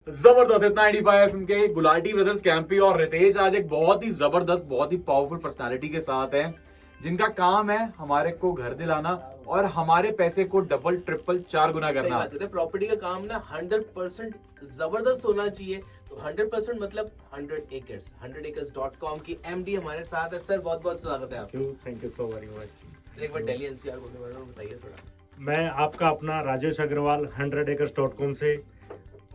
जबरदस्त इतना 95 एफएम के गुलाटी ब्रदर्स कैंपी और रितेश आज एक बहुत ही जबरदस्त, बहुत ही पावरफुल पर्सनालिटी के साथ हैं, जिनका काम है हमारे को घर दिलाना और हमारे पैसे को डबल ट्रिपल 4 गुना सही करना। बात है। प्रॉपर्टी का काम ना 100% जबरदस्त होना चाहिए। तो 100% मतलब 100 एकर्स, 100acres.com की एमडी हमारे साथ है। सर बहुत बहुत स्वागत है आपका। Thank you so very much. एक बार दिल्ली एनसीआर को के बारे में बताइए थोड़ा। मैं आपका अपना राजेश अग्रवाल 100acres.com से,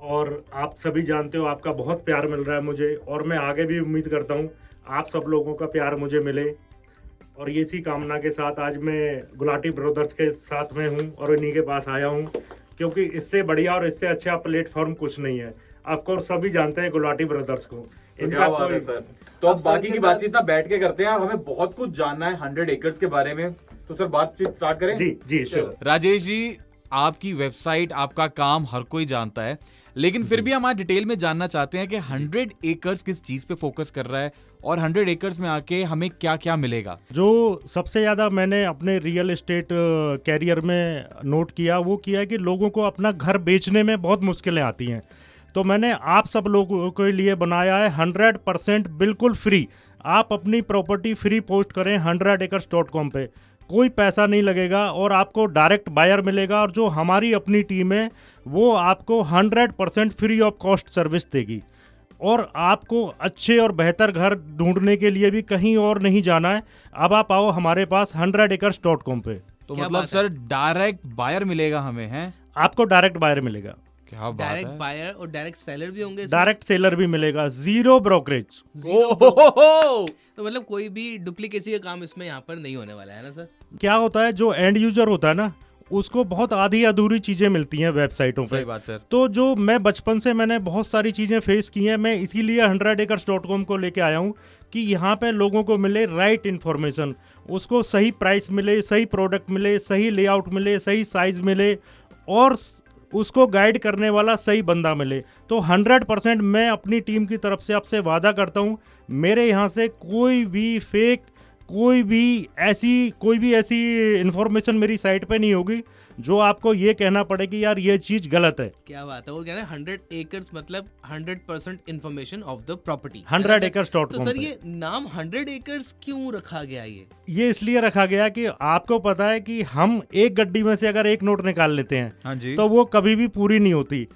और आप सभी जानते हो आपका बहुत प्यार मिल रहा है मुझे, और मैं आगे भी उम्मीद करता हूँ आप सब लोगों का प्यार मुझे मिले। और ये इसी कामना के साथ आज मैं गुलाटी ब्रदर्स के साथ में हूँ और इन्हीं के पास आया हूँ, क्योंकि इससे बढ़िया और इससे अच्छा प्लेटफॉर्म कुछ नहीं है। आपको सभी जानते हैं गुलाटी ब्रदर्स को, क्या बात है सर। तो अब बाकी की बातचीत ना बैठ के करते हैं और हमें बहुत कुछ जानना है 100 एकर्स के बारे में। तो सर बातचीत स्टार्ट करें। जी जी श्योर। राजेश जी, आपकी वेबसाइट, आपका काम हर कोई जानता है, लेकिन फिर भी हम आज डिटेल में जानना चाहते हैं कि 100 एकर्स किस चीज पे फोकस कर रहा है और 100 एकर्स में आके हमें क्या क्या मिलेगा। जो सबसे ज़्यादा मैंने अपने रियल एस्टेट कैरियर में नोट किया वो किया कि लोगों को अपना घर बेचने में बहुत मुश्किलें आती हैं। तो मैंने आप सब लोगों के लिए बनाया है 100% बिल्कुल फ्री। आप अपनी प्रॉपर्टी फ्री पोस्ट करें 100acres.com पे, कोई पैसा नहीं लगेगा और आपको डायरेक्ट बायर मिलेगा। और जो हमारी अपनी टीम है वो आपको 100% फ्री ऑफ कॉस्ट सर्विस देगी, और आपको अच्छे और बेहतर घर ढूंढने के लिए भी कहीं और नहीं जाना है। अब आप आओ हमारे पास 100acres.com पे। तो क्या मतलब बात है? सर डायरेक्ट बायर मिलेगा हमें, हैं? आपको डायरेक्ट बायर मिलेगा, क्या बात डायरेक्ट है। बायर और डायरेक्ट सेलर भी होंगे इसमें? डायरेक्ट सेलर भी मिलेगा, जीरो ब्रोकरेज। ओहो! तो मतलब कोई भी डुप्लीकेसी का काम इसमें यहाँ पर नहीं होने वाला है ना सर? क्या होता है, जो एंड यूजर होता है ना, उसको बहुत आधी अधूरी चीजें मिलती हैं वेबसाइटों सही पे। बात सर। तो जो मैं बचपन से मैंने बहुत सारी चीज़ें फेस की हैं, मैं इसीलिए 100acres.com को लेके आया हूँ कि यहाँ पे लोगों को मिले राइट इन्फॉर्मेशन, उसको सही प्राइस मिले, सही प्रोडक्ट मिले, सही लेआउट मिले, सही साइज मिले, और उसको गाइड करने वाला सही बंदा मिले। तो 100% मैं अपनी टीम की तरफ से आपसे वादा करता हूँ, मेरे यहाँ से कोई भी फेक, कोई भी ऐसी इन्फॉर्मेशन मेरी साइट पे नहीं होगी जो आपको ये कहना पड़े कि यार ये चीज़ गलत है। क्या बात है। और कहते हैं 100 एकर्स मतलब 100% information of the property. 100acres.com तो सर पे। ये नाम 100 एकर्स क्यों रखा गया ये इसलिए रखा गया कि आपको पता है कि हम एक गड्डी में से अगर एक नोट निकाल लेते हैं हाँ जी। तो वो कभी भी पूरी नहीं होती।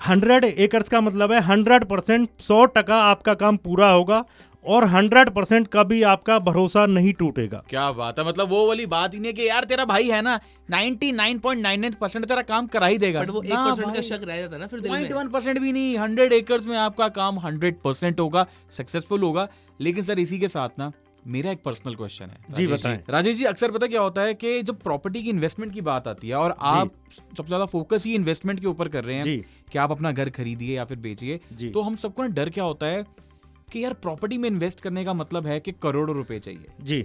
100 एकर्स का मतलब है 100%, 100% आपका काम पूरा होगा और 100% कभी आपका भरोसा नहीं टूटेगा। क्या बात है। मतलब वो वाली बात ही नहीं कि यार तेरा भाई है ना 99.99% तेरा काम करा ही देगा, बट वो 1% का शक रह जाता है ना फिर दिल में। 0.1% भी नहीं। 100 एकर्स में आपका काम 100% होगा, सक्सेसफुल होगा। लेकिन सर इसी के साथ ना मेरा एक पर्सनल क्वेश्चन है। जी, राजेश बताएं। राजेश जी, अक्सर पता क्या होता है कि जब प्रॉपर्टी की इन्वेस्टमेंट की बात आती है और आप सबसे ज्यादा फोकस ही इन्वेस्टमेंट के ऊपर कर रहे हैं जी कि आप अपना घर खरीदिए या फिर बेचिए, जी तो हम सबको ना डर क्या होता है कि यार प्रॉपर्टी में इन्वेस्ट करने का मतलब है कि करोड़ों रुपए चाहिए। जी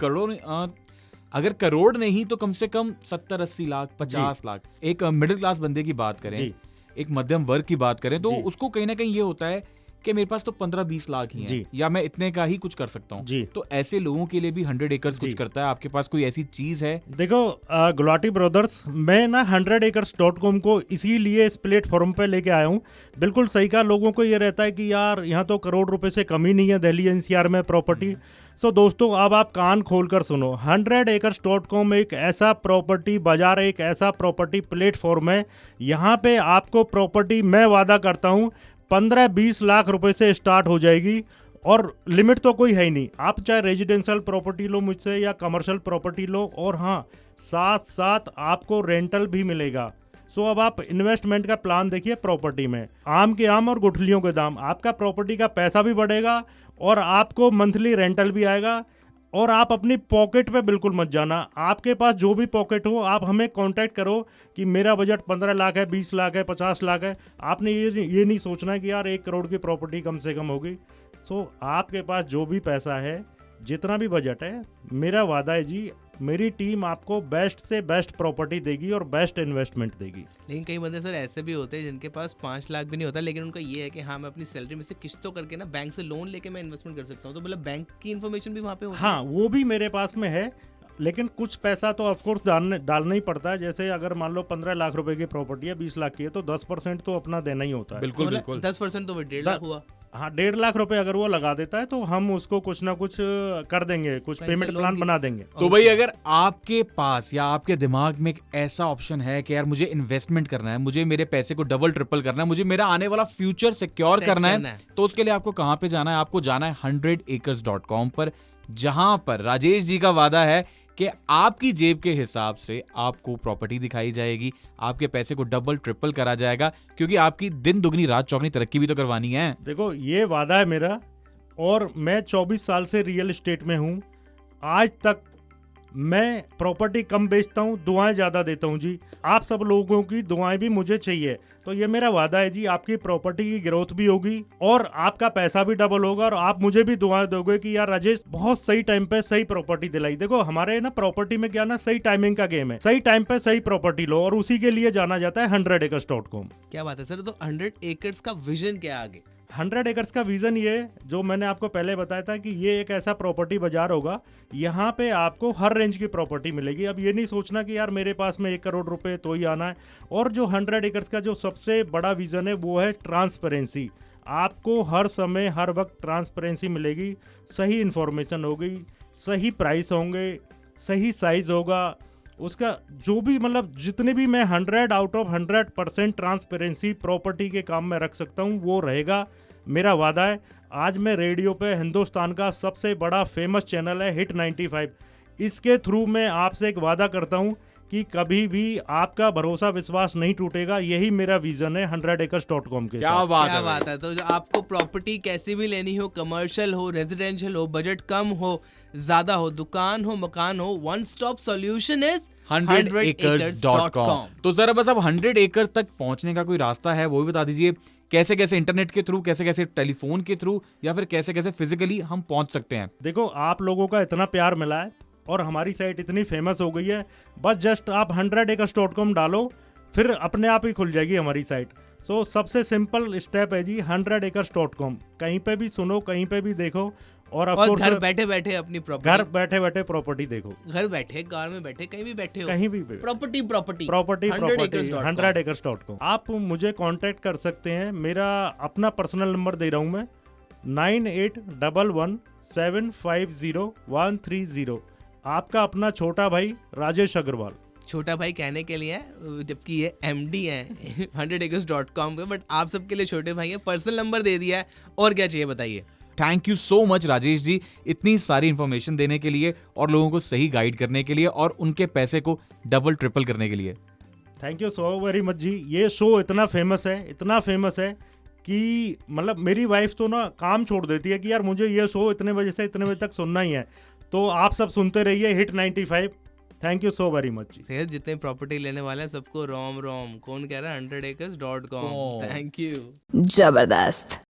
अगर करोड़ नहीं तो कम से कम 70-80 लाख, 50 लाख। एक मिडिल क्लास बंदे की बात करें, जी एक मध्यम वर्ग की बात करें, तो जी। उसको कहीं ना कहीं ये होता है कि मेरे पास तो 15-20 लाख ही जी। हैं या मैं इतने का ही कुछ कर सकता हूँ। जी। तो ऐसे लोगों के लिए भी 100 एकर्स कुछ जी। करता है। आपके पास कोई ऐसी चीज है? देखो गुलाटी ब्रदर्स, मैं ना 100acres.com को इसीलिए इस प्लेटफॉर्म पे लेके आया हूँ। बिल्कुल सही कहा, लोगों को ये रहता है कि यार यहाँ तो करोड़ रुपए से कम ही नहीं है दिल्ली एनसीआर में प्रॉपर्टी। सो दोस्तों, अब आप कान खोल कर सुनो, 100acres.com एक ऐसा प्रॉपर्टी बाजार, एक ऐसा प्रॉपर्टी प्लेटफॉर्म है। यहाँ पे आपको प्रॉपर्टी, मैं वादा करता हूँ, 15-20 लाख रुपए से स्टार्ट हो जाएगी, और लिमिट तो कोई है ही नहीं। आप चाहे रेजिडेंशियल प्रॉपर्टी लो मुझसे या कमर्शियल प्रॉपर्टी लो, और हाँ, साथ साथ आपको रेंटल भी मिलेगा। सो अब आप इन्वेस्टमेंट का प्लान देखिए प्रॉपर्टी में, आम के आम और गुठलियों के दाम। आपका प्रॉपर्टी का पैसा भी बढ़ेगा और आपको मंथली रेंटल भी आएगा। और आप अपनी पॉकेट पे बिल्कुल मत जाना, आपके पास जो भी पॉकेट हो आप हमें कांटेक्ट करो कि मेरा बजट 15 लाख है, 20 लाख है, 50 लाख है। आपने ये नहीं सोचना है कि यार 1 करोड़ की प्रॉपर्टी कम से कम होगी। सो आपके पास जो भी पैसा है, जितना भी बजट है, मेरा वादा है जी, मेरी टीम आपको बेस्ट से बेस्ट प्रॉपर्टी देगी और बेस्ट इन्वेस्टमेंट देगी। लेकिन कई बंदे सर ऐसे भी होते हैं जिनके पास 5 लाख भी नहीं होता, लेकिन उनका ये है कि हाँ मैं अपनी सैलरी में से किस्तों करके ना बैंक से लोन लेके मैं इन्वेस्टमेंट कर सकता हूँ। तो मतलब बैंक की इन्फॉर्मेशन भी वहाँ पे होती है? हाँ, वो भी मेरे पास में है। लेकिन कुछ पैसा तो ऑफकोर्स डालना ही पड़ता है। जैसे अगर मान लो 15 लाख रुपए की प्रॉपर्टी है, 20 लाख की है, तो 10% तो अपना देना ही होता है। बिल्कुल बिल्कुल। 10% तो वो 1.5 लाख हुआ। हाँ, 1.5 लाख रुपए अगर वो लगा देता है तो हम उसको कुछ ना कुछ कर देंगे, कुछ पैसे पेमेंट लोन प्लान की- बना देंगे। तो भाई अगर आपके पास या आपके दिमाग में एक ऐसा ऑप्शन है कि यार मुझे इन्वेस्टमेंट करना है, मुझे मेरे पैसे को डबल ट्रिपल करना है, मुझे मेरा आने वाला फ्यूचर सिक्योर Set करना करना है, है। तो उसके लिए आपको कहां पे जाना है? आपको जाना है 100acres.com पर, जहां पर राजेश जी का वादा है कि आपकी जेब के हिसाब से आपको प्रॉपर्टी दिखाई जाएगी, आपके पैसे को डबल ट्रिपल करा जाएगा, क्योंकि आपकी दिन दुगनी रात चौगनी तरक्की भी तो करवानी है। देखो, ये वादा है मेरा, और मैं 24 साल से रियल एस्टेट में हूँ। आज तक मैं प्रॉपर्टी कम बेचता हूँ, दुआएं ज़्यादा देता हूँ जी। आप सब लोगों की दुआएं भी मुझे चाहिए, तो ये मेरा वादा है जी। आपकी प्रॉपर्टी की ग्रोथ भी होगी और आपका पैसा भी डबल होगा, और आप मुझे भी दुआएं दोगे कि यार राजेश बहुत सही टाइम पे सही प्रॉपर्टी दिलाई। देखो, हमारे ना प्रॉपर्टी में क्या ना, सही टाइमिंग का गेम है। सही टाइम पे सही प्रॉपर्टी लो, और उसी के लिए जाना जाता है 100acres.com। क्या बात है सर। तो 100 एकर्स का विजन क्या है आगे? 100 एकर्स का विजन ये, जो मैंने आपको पहले बताया था, कि ये एक ऐसा प्रॉपर्टी बाजार होगा, यहाँ पे आपको हर रेंज की प्रॉपर्टी मिलेगी। अब ये नहीं सोचना कि यार मेरे पास में 1 करोड़ रुपए तो ही आना है। और जो 100 एकर्स का जो सबसे बड़ा विजन है वो है ट्रांसपेरेंसी। आपको हर समय हर वक्त ट्रांसपेरेंसी मिलेगी, सही इंफॉर्मेशन होगी, सही प्राइस होंगे, सही साइज होगा उसका, जो भी मतलब जितने भी मैं 100 आउट ऑफ 100% ट्रांसपेरेंसी प्रॉपर्टी के काम में रख सकता हूँ वो रहेगा, मेरा वादा है। आज मैं रेडियो पे, हिंदुस्तान का सबसे बड़ा फेमस चैनल है हिट 95, इसके थ्रू मैं आपसे एक वादा करता हूँ कि कभी भी आपका भरोसा विश्वास नहीं टूटेगा। यही मेरा विजन है 100acres.com के क्या साथ। बात क्या है बात है। तो जो आपको प्रॉपर्टी कैसी भी लेनी हो, कमर्शियल हो, रेजिडेंशियल हो, बजट कम हो, ज्यादा हो, दुकान हो, मकान हो, one stop solution is 100acres.com। तो सर बस अब 100 एकर्स तक पहुंचने का कोई रास्ता है वो भी बता दीजिए। कैसे कैसे, इंटरनेट के थ्रू, कैसे कैसे टेलीफोन के थ्रू, या फिर कैसे कैसे फिजिकली हम पहुंच सकते हैं? देखो, आप लोगों का इतना प्यार मिला है और हमारी साइट इतनी फेमस हो गई है, बस जस्ट आप 100acres.com डालो, फिर अपने आप ही खुल जाएगी हमारी साइट। सो सबसे सिंपल स्टेप है जी 100acres.com। कहीं पे भी सुनो, कहीं पे भी देखो, और और ऑफकोर्स घर बैठे बैठे अपनी घर प्रॉपर्टी, बैठे बैठे प्रॉपर्टी देखो, घर बैठे, कार में बैठे, कहीं भी बैठे हो, कहीं भी प्रॉपर्टी प्रॉपर्टी 100acres.com। 100acres.com। आप मुझे कांटेक्ट कर सकते हैं। मेरा अपना पर्सनल नंबर दे रहा हूं मैं, 9811750130। आपका अपना छोटा भाई राजेश अग्रवाल। छोटा भाई कहने के लिए है, जबकि ये एमडी है 100acres.com के, बट आप सबके लिए छोटे भाई है। पर्सनल नंबर दे दिया है, और क्या चाहिए बताइए। Thank you so much Rajesh ji, इतनी सारी इंफॉर्मेशन देने के लिए और लोगों को सही गाइड करने के लिए और उनके पैसे को डबल ट्रिपल करने के लिए। Thank you so very much ji. ये शो इतना फेमस है, इतना फेमस है कि मतलब मेरी वाइफ तो ना काम छोड़ देती है कि यार मुझे ये शो इतने बजे से इतने बजे तक सुनना ही है। तो आप सब सुनते रहिए hit 95। Thank you so very much ji. फिर जितने प्रॉपर्टी लेने वाले हैं सबको रोम रोम, कौन कह रहा है 100acres.com। Thank you. जबरदस्त।